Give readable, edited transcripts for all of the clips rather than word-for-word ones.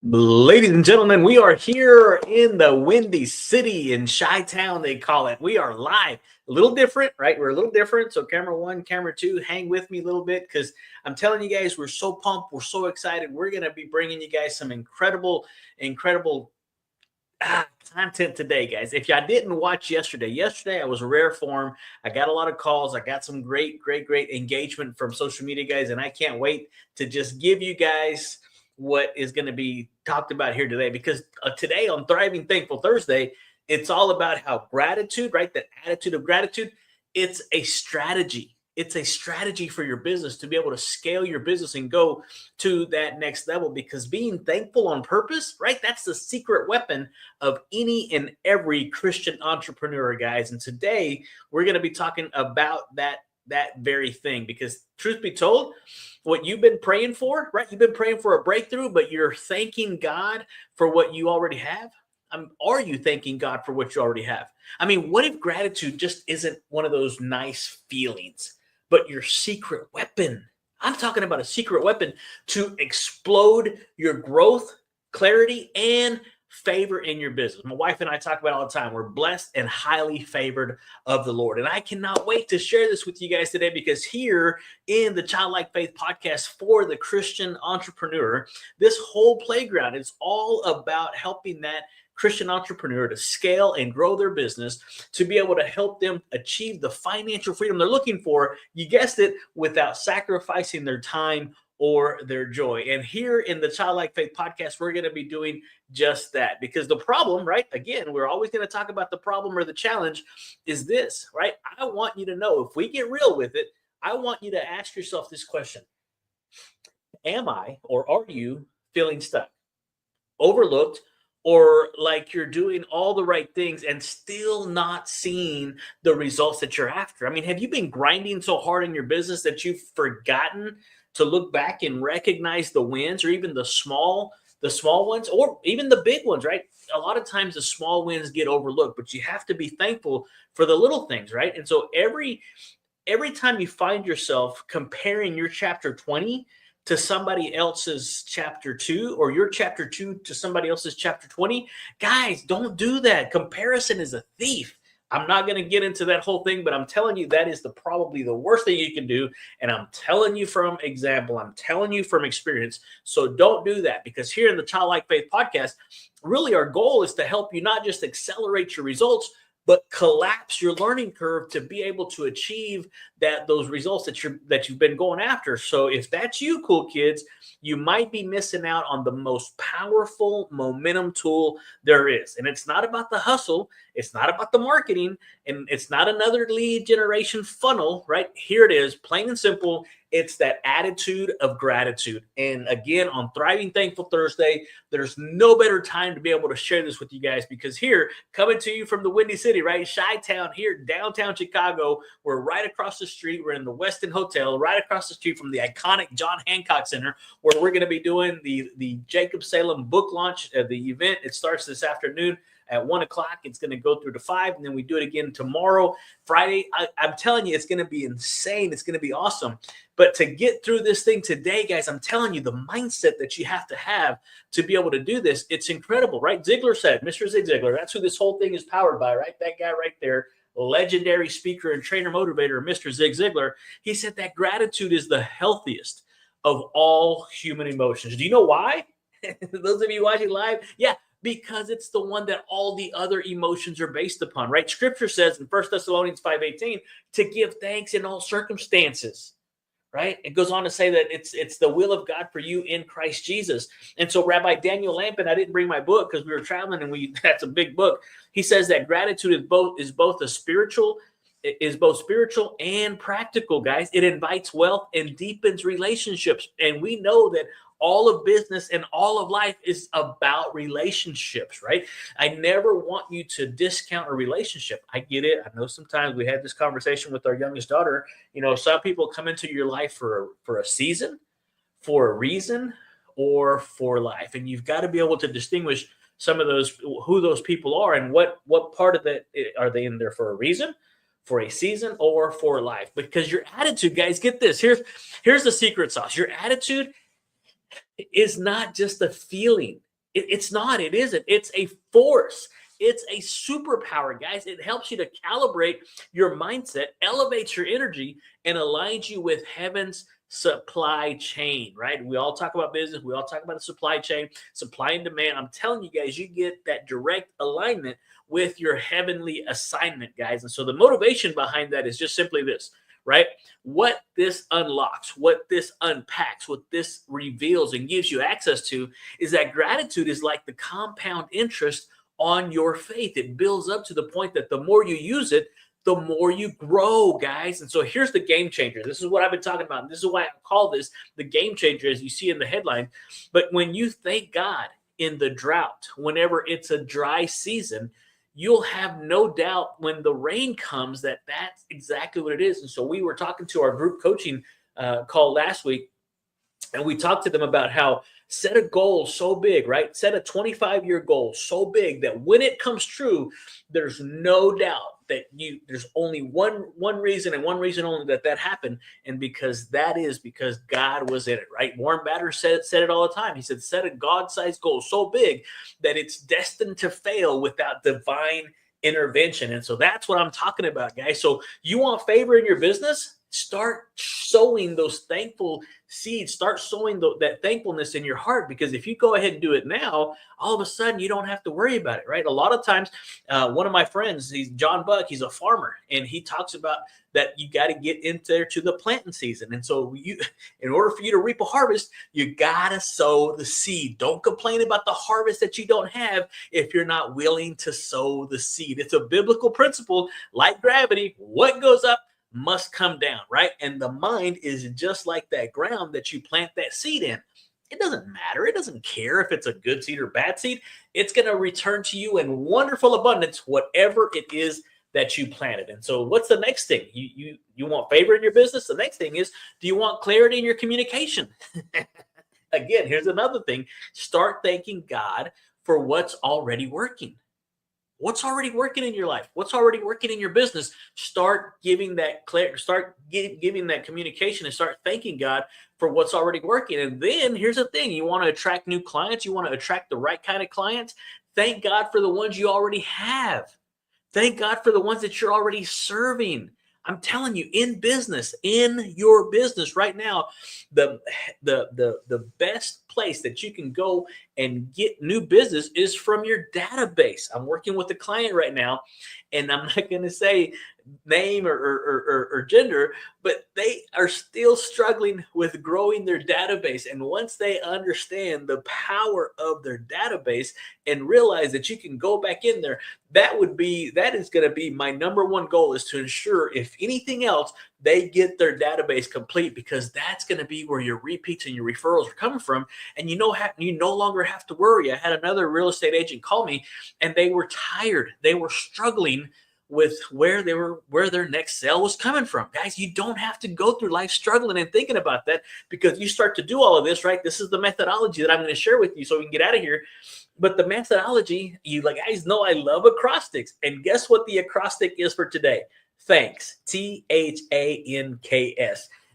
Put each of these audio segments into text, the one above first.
Ladies and gentlemen, we are here in the Windy City in Chi-Town, they call it. We are live. A little different, right? We're a little different. So camera one, camera two, hang with me a little bit because I'm telling you guys, we're so pumped. We're so excited. We're going to be bringing you guys some incredible content today, guys. If y'all didn't watch yesterday I was rare form. I got a lot of calls. I got some great engagement from social media guys, and I can't wait to just give you guys what is going to be talked about here today, because today on Thriving Thankful Thursday, it's all about how gratitude, right? That attitude of gratitude, it's a strategy. It's a strategy for your business to be able to scale your business and go to that next level, because being thankful on purpose, right? That's the secret weapon of any and every Christian entrepreneur, guys. And today we're going to be talking about that very thing, because truth be told, what you've been praying for, right? You've been praying for a breakthrough, but you're thanking God for what you already have. Are you thanking God for what you already have? I mean, what if gratitude just isn't one of those nice feelings, but your secret weapon? I'm talking about a secret weapon to explode your growth, clarity, and favor in your business. My wife and I talk about it all the time. We're blessed and highly favored of the Lord. And I cannot wait to share this with you guys today, because here in the Childlike Faith podcast for the Christian entrepreneur, this whole playground is all about helping that Christian entrepreneur to scale and grow their business, to be able to help them achieve the financial freedom they're looking for, you guessed it, without sacrificing their time or their joy. And here in the Childlike Faith podcast, we're going to be doing just that, because the problem, right? Again, we're always going to talk about the problem or the challenge is this, right? I want you to know, if we get real with it, I want you to ask yourself this question. Am I, or are you feeling stuck, overlooked, or like you're doing all the right things and still not seeing the results that you're after? I mean, have you been grinding so hard in your business that you've forgotten to look back and recognize the wins, or even the small ones, or even the big ones, right? A lot of times the small wins get overlooked, but you have to be thankful for the little things, right? And so every time you find yourself comparing your chapter 20 to somebody else's chapter 2, or your chapter 2 to somebody else's chapter 20, guys, don't do that. Comparison is a thief. I'm not going to get into that whole thing, but I'm telling you, that is probably the worst thing you can do. And I'm telling you from example, I'm telling you from experience. So don't do that, because here in the Childlike Faith podcast, really our goal is to help you not just accelerate your results, but collapse your learning curve to be able to achieve those results that you've been going after. So if that's you, cool kids, you might be missing out on the most powerful momentum tool there is. And it's not about the hustle, it's not about the marketing, and it's not another lead generation funnel, right? Here it is, plain and simple. It's that attitude of gratitude. And again, on Thriving Thankful Thursday, there's no better time to be able to share this with you guys, because here, coming to you from the Windy City, right? Chi-Town here, downtown Chicago. We're right across the street. We're in the Westin Hotel, right across the street from the iconic John Hancock Center, where we're going to be doing the Jacob Salem book launch of the event. It starts this afternoon at 1 o'clock. It's going to go through to 5, and then we do it again tomorrow, Friday. I'm telling you, it's going to be insane. It's going to be awesome. But to get through this thing today, guys, I'm telling you, the mindset that you have to be able to do this, it's incredible, right? Ziglar said, Mr. Zig Ziglar, that's who this whole thing is powered by, right? That guy right there, legendary speaker and trainer motivator, Mr. Zig Ziglar. He said that gratitude is the healthiest of all human emotions. Do you know why? Those of you watching live, yeah, because it's the one that all the other emotions are based upon, right? Scripture says in 1 Thessalonians 5:18 to give thanks in all circumstances, right? It goes on to say that it's the will of God for you in Christ Jesus. And so Rabbi Daniel Lapin, I didn't bring my book because we were traveling, and that's a big book. He says that gratitude is both spiritual and practical, guys. It invites wealth and deepens relationships. And we know that all of business and all of life is about relationships, right? I never want you to discount a relationship. I get it. I know sometimes we had this conversation with our youngest daughter. You know, some people come into your life for a season, for a reason, or for life. And you've got to be able to distinguish some of those, who those people are, and what part of that are they in there for a reason, for a season, or for life. Because your attitude, guys, get this. Here's the secret sauce. Your attitude is not just a feeling. It's not. It isn't. It's a force. It's a superpower, guys. It helps you to calibrate your mindset, elevates your energy, and aligns you with heaven's supply chain, right? We all talk about business. We all talk about the supply chain, supply and demand. I'm telling you guys, you get that direct alignment with your heavenly assignment, guys. And so the motivation behind that is just simply this, right? What this unlocks, what this unpacks, what this reveals and gives you access to is that gratitude is like the compound interest on your faith. It builds up to the point that the more you use it, the more you grow, guys. And so here's the game changer. This is what I've been talking about. And this is why I call this the game changer, as you see in the headline. But when you thank God in the drought, whenever it's a dry season, you'll have no doubt when the rain comes that that's exactly what it is. And so we were talking to our group coaching call last week, and we talked to them about how set a goal so big, right? Set a 25-year goal so big that when it comes true, there's no doubt that there's only one reason and one reason only that happened. And because God was in it, right? Warren Batter said it all the time. He said, set a God-sized goal so big that it's destined to fail without divine intervention. And so that's what I'm talking about, guys. So you want favor in your business? Start sowing those thankful seeds. Start sowing that thankfulness in your heart, because if you go ahead and do it now, all of a sudden you don't have to worry about it, right? A lot of times, one of my friends, he's John Buck, he's a farmer, and he talks about that you got to get into there to the planting season. And so in order for you to reap a harvest, you got to sow the seed. Don't complain about the harvest that you don't have if you're not willing to sow the seed. It's a biblical principle, like gravity. What goes up must come down, right? And the mind is just like that ground that you plant that seed in. It doesn't matter. It doesn't care if it's a good seed or bad seed. It's going to return to you in wonderful abundance, whatever it is that you planted. And so what's the next thing? You want favor in your business? The next thing is, do you want clarity in your communication? Again, here's another thing. Start thanking God for what's already working. What's already working in your life? What's already working in your business? Start giving that giving that communication, and start thanking God for what's already working. And then here's the thing. You want to attract new clients. You want to attract the right kind of clients. Thank God for the ones you already have. Thank God for the ones that you're already serving. I'm telling you, in your business right now, the best place that you can go and get new business is from your database. I'm working with a client right now, and I'm not going to say name or gender, but they are still struggling with growing their database. And once they understand the power of their database and realize that you can go back in there, that is going to be my number one goal, is to ensure, if anything else, they get their database complete, because that's going to be where your repeats and your referrals are coming from. And you no longer have to worry. I had another real estate agent call me, and they were tired. They were struggling with where their next sale was coming from. Guys, you don't have to go through life struggling and thinking about that, because you start to do all of this, right? This is the methodology that I'm going to share with you so we can get out of here. But the methodology, you guys know I love acrostics. And guess what the acrostic is for today? Thanks. THANKS.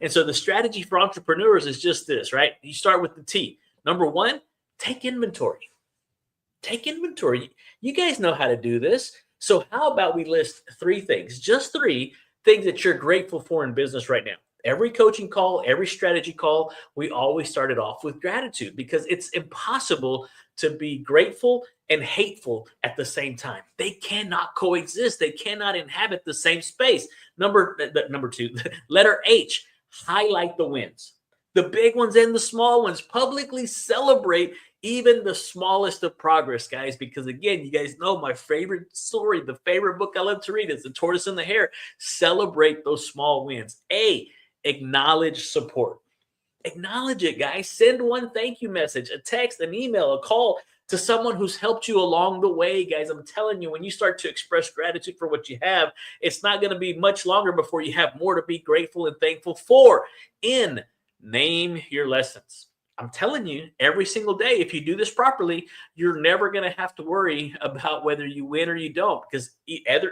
And so the strategy for entrepreneurs is just this, right? You start with the T. Number one, take inventory. Take inventory. You guys know how to do this. So how about we list 3 things, just 3 things that you're grateful for in business right now? Every coaching call, every strategy call, we always started off with gratitude, because it's impossible to be grateful and hateful at the same time. They cannot coexist. They cannot inhabit the same space. Number 2, letter H, highlight the wins. The big ones and the small ones. Publicly celebrate even the smallest of progress, guys, because again, you guys know my favorite story, the favorite book I love to read is The Tortoise and the Hare. Celebrate those small wins. A, acknowledge support. Acknowledge it, guys. Send one thank you message, a text, an email, a call to someone who's helped you along the way, guys. I'm telling you, when you start to express gratitude for what you have, it's not going to be much longer before you have more to be grateful and thankful for. Name your lessons. I'm telling you, every single day, if you do this properly, you're never going to have to worry about whether you win or you don't, because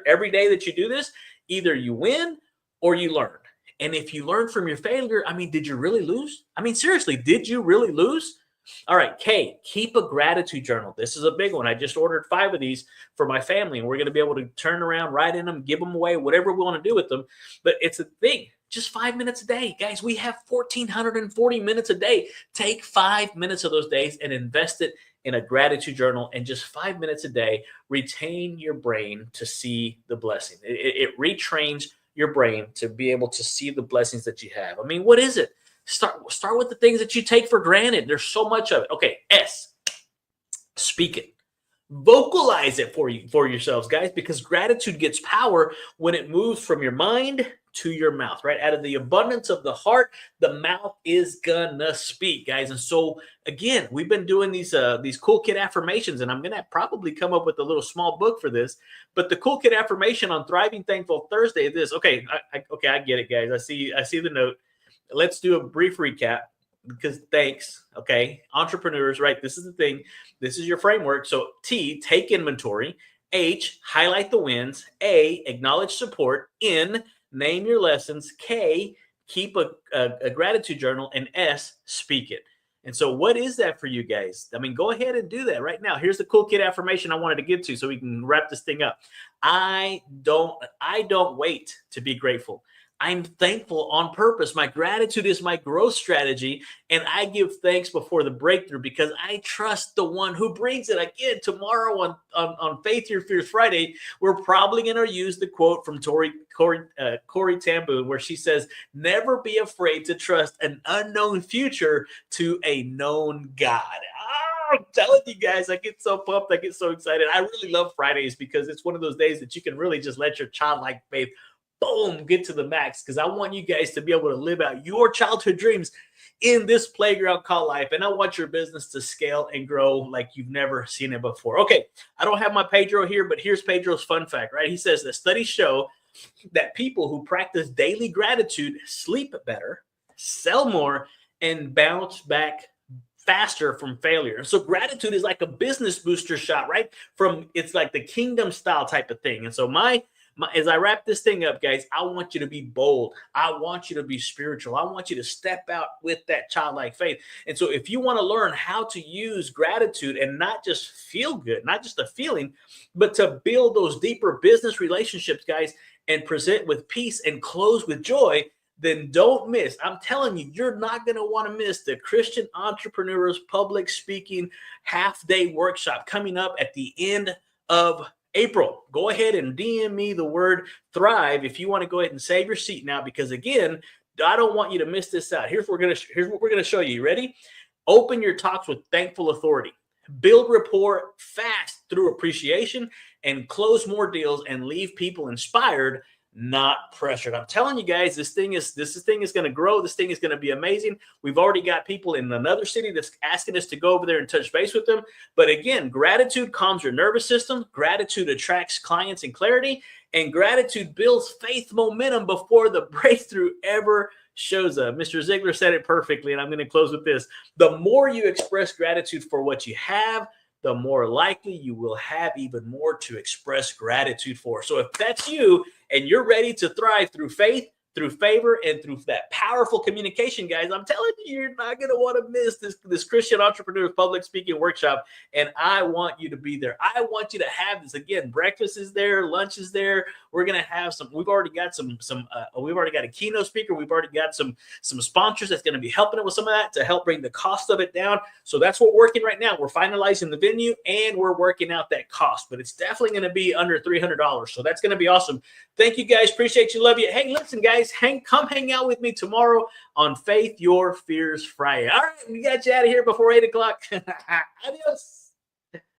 every day that you do this, either you win or you learn. And if you learn from your failure, did you really lose? Seriously, did you really lose? All right, K, keep a gratitude journal. This is a big one. I just ordered 5 of these for my family, and we're going to be able to turn around, write in them, give them away, whatever we want to do with them. But it's a thing. Just 5 minutes a day. Guys, we have 1,440 minutes a day. Take 5 minutes of those days and invest it in a gratitude journal, and just 5 minutes a day, retain your brain to see the blessing. It retrains your brain to be able to see the blessings that you have. I mean, what is it? Start with the things that you take for granted. There's so much of it. Okay, S, speak it. Vocalize it for yourselves, guys, because gratitude gets power when it moves from your mind to your mouth, right? Out of the abundance of the heart, the mouth is gonna speak, guys. And so again, we've been doing these cool kid affirmations, and I'm gonna probably come up with a little small book for this. But the cool kid affirmation on Thriving Thankful Thursday is this. Okay, I get it, guys. I see the note. Let's do a brief recap, because thanks. Okay, entrepreneurs, right? This is the thing. This is your framework. So T, take inventory. H, highlight the wins. A, acknowledge support. N, name your lessons. K, keep a gratitude journal. And S, speak it. And so what is that for you guys? I mean, go ahead and do that right now. Here's the cool kid affirmation I wanted to get to so we can wrap this thing up. I don't wait to be grateful. I'm thankful on purpose. My gratitude is my growth strategy, and I give thanks before the breakthrough because I trust the one who brings it. Again, tomorrow on Faith Your Fears Friday, we're probably going to use the quote from Corey Tamboon, where she says, "Never be afraid to trust an unknown future to a known God." I'm telling you guys, I get so pumped. I get so excited. I really love Fridays because it's one of those days that you can really just let your childlike faith boom, get to the max, because I want you guys to be able to live out your childhood dreams in this playground called life. And I want your business to scale and grow like you've never seen it before. Okay, I don't have my Pedro here, but here's Pedro's fun fact, right? He says that studies show that people who practice daily gratitude sleep better, sell more, and bounce back faster from failure. So gratitude is like a business booster shot, right? It's like the kingdom style type of thing. And so as I wrap this thing up, guys, I want you to be bold. I want you to be spiritual. I want you to step out with that childlike faith. And so if you want to learn how to use gratitude and not just feel good, not just a feeling, but to build those deeper business relationships, guys, and present with peace and close with joy, then don't miss. I'm telling you, you're not going to want to miss the Christian Entrepreneurs Public Speaking half-day workshop coming up at the end of April. Go ahead and DM me the word thrive if you want to go ahead and save your seat now, because again, I don't want you to miss this out. Here's what we're going to show you. You ready? Open your talks with thankful authority. Build rapport fast through appreciation, and close more deals and leave people inspired, not pressured. I'm telling you guys, this thing is going to grow. This thing is going to be amazing. We've already got people in another city that's asking us to go over there and touch base with them. But again, gratitude calms your nervous system. Gratitude attracts clients and clarity, and gratitude builds faith momentum before the breakthrough ever shows up. Mr. Ziglar said it perfectly, and I'm going to close with this. The more you express gratitude for what you have, the more likely you will have even more to express gratitude for. So if that's you and you're ready to thrive through faith, through favor, and through that powerful communication, guys, I'm telling you, you're not going to want to miss this Christian Entrepreneur Public Speaking Workshop, and I want you to be there. I want you to have this. Again, breakfast is there, lunch is there. We're going to have we've already got we've already got a keynote speaker. We've already got some sponsors that's going to be helping it with some of that to help bring the cost of it down. So that's what we're working right now. We're finalizing the venue, and we're working out that cost, but it's definitely going to be under $300. So that's going to be awesome. Thank you, guys. Appreciate you. Love you. Hey, listen, guys, come hang out with me tomorrow on Faith Your Fears Friday. All right, we got you out of here before 8 o'clock. Adios.